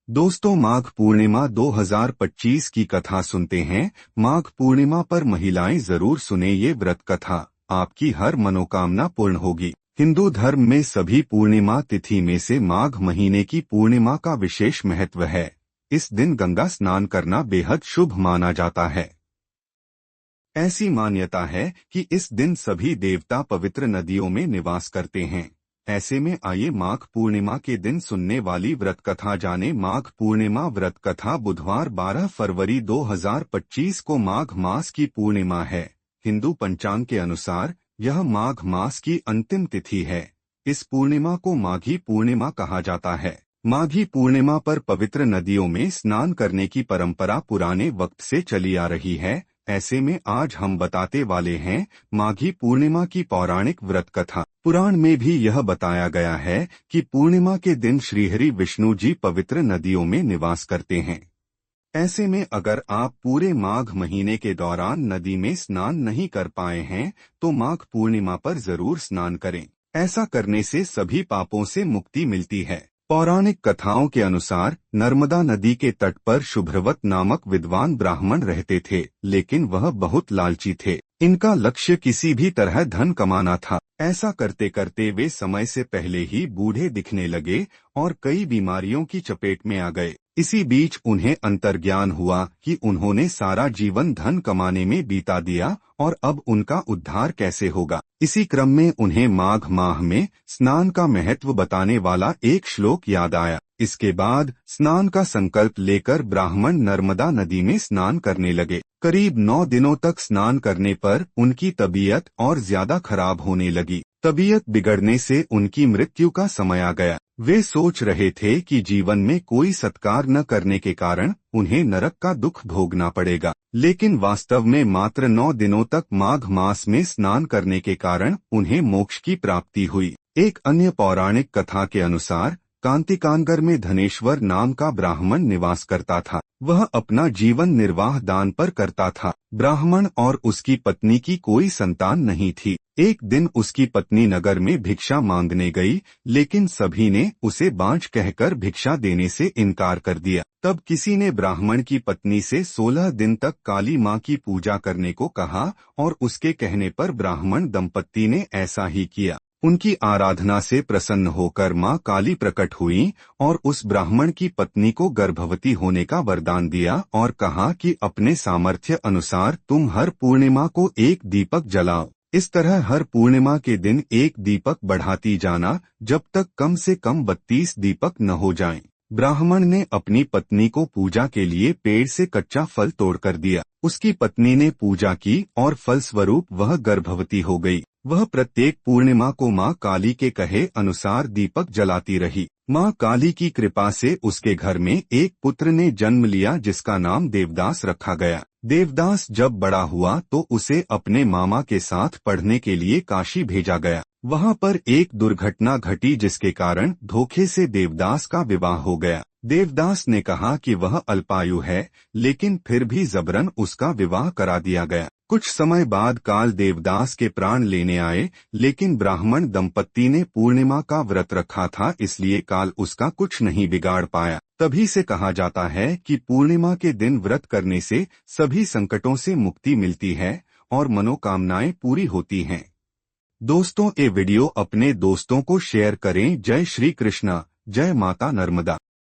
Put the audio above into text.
दोस्तों, माघ पूर्णिमा 2025 की कथा सुनते हैं। माघ पूर्णिमा पर महिलाएं जरूर सुने ये व्रत कथा, आपकी हर मनोकामना पूर्ण होगी। हिंदू धर्म में सभी पूर्णिमा तिथि में से माघ महीने की पूर्णिमा का विशेष महत्व है। इस दिन गंगा स्नान करना बेहद शुभ माना जाता है। ऐसी मान्यता है कि इस दिन सभी देवता पवित्र नदियों में निवास करते हैं। ऐसे में आइए माघ पूर्णिमा के दिन सुनने वाली व्रत कथा जाने। माघ पूर्णिमा व्रत कथा बुधवार 12 फरवरी 2025 को माघ मास की पूर्णिमा है। हिंदू पंचांग के अनुसार यह माघ मास की अंतिम तिथि है। इस पूर्णिमा को माघी पूर्णिमा कहा जाता है। माघी पूर्णिमा पर पवित्र नदियों में स्नान करने की परंपरा पुराने वक्त से चली आ रही है। ऐसे में आज हम बताते वाले हैं माघी पूर्णिमा की पौराणिक व्रत कथा। पुराण में भी यह बताया गया है कि पूर्णिमा के दिन श्रीहरि विष्णु जी पवित्र नदियों में निवास करते हैं। ऐसे में अगर आप पूरे माघ महीने के दौरान नदी में स्नान नहीं कर पाए हैं तो माघ पूर्णिमा पर जरूर स्नान करें। ऐसा करने से सभी पापों से मुक्ति मिलती है। पौराणिक कथाओं के अनुसार नर्मदा नदी के तट पर शुभ्रवत नामक विद्वान ब्राह्मण रहते थे, लेकिन वह बहुत लालची थे। इनका लक्ष्य किसी भी तरह धन कमाना था। ऐसा करते करते वे समय से पहले ही बूढ़े दिखने लगे और कई बीमारियों की चपेट में आ गए। इसी बीच उन्हें अंतर्ज्ञान हुआ कि उन्होंने सारा जीवन धन कमाने में बिता दिया और अब उनका उद्धार कैसे होगा। इसी क्रम में उन्हें माघ माह में स्नान का महत्व बताने वाला एक श्लोक याद आया। इसके बाद स्नान का संकल्प लेकर ब्राह्मण नर्मदा नदी में स्नान करने लगे। करीब 9 दिनों तक स्नान करने पर उनकी तबीयत और ज्यादा खराब होने लगी। तबीयत बिगड़ने से उनकी मृत्यु का समय आ गया। वे सोच रहे थे कि जीवन में कोई सत्कार न करने के कारण उन्हें नरक का दुख भोगना पड़ेगा, लेकिन वास्तव में मात्र 9 दिनों तक माघ मास में स्नान करने के कारण उन्हें मोक्ष की प्राप्ति हुई। एक अन्य पौराणिक कथा के अनुसार कांतिकानगर में धनेश्वर नाम का ब्राह्मण निवास करता था। वह अपना जीवन निर्वाह दान पर करता था। ब्राह्मण और उसकी पत्नी की कोई संतान नहीं थी। एक दिन उसकी पत्नी नगर में भिक्षा मांगने गई, लेकिन सभी ने उसे बांझ कहकर भिक्षा देने से इनकार कर दिया। तब किसी ने ब्राह्मण की पत्नी से 16 दिन तक काली माँ की पूजा करने को कहा और उसके कहने पर ब्राह्मण दंपत्ति ने ऐसा ही किया। उनकी आराधना से प्रसन्न होकर मां काली प्रकट हुई और उस ब्राह्मण की पत्नी को गर्भवती होने का वरदान दिया और कहा कि अपने सामर्थ्य अनुसार तुम हर पूर्णिमा को एक दीपक जलाओ। इस तरह हर पूर्णिमा के दिन एक दीपक बढ़ाती जाना जब तक कम से कम 32 दीपक न हो जाएं। ब्राह्मण ने अपनी पत्नी को पूजा के लिए पेड़ से कच्चा फल तोड़कर दिया। उसकी पत्नी ने पूजा की और फलस्वरूप वह गर्भवती हो गई। वह प्रत्येक पूर्णिमा को मां काली के कहे अनुसार दीपक जलाती रही। मां काली की कृपा से उसके घर में एक पुत्र ने जन्म लिया जिसका नाम देवदास रखा गया। देवदास जब बड़ा हुआ तो उसे अपने मामा के साथ पढ़ने के लिए काशी भेजा गया। वहां पर एक दुर्घटना घटी जिसके कारण धोखे से देवदास का विवाह हो गया। देवदास ने कहा कि वह अल्पायु है, लेकिन फिर भी जबरन उसका विवाह करा दिया गया। कुछ समय बाद काल देवदास के प्राण लेने आए, लेकिन ब्राह्मण दंपत्ति ने पूर्णिमा का व्रत रखा था, इसलिए काल उसका कुछ नहीं बिगाड़ पाया। तभी से कहा जाता है कि पूर्णिमा के दिन व्रत करने से सभी संकटों से मुक्ति मिलती है और मनोकामनाएं पूरी होती हैं। दोस्तों, ये वीडियो अपने दोस्तों को शेयर करें। जय श्री कृष्णा, जय माता नर्मदा।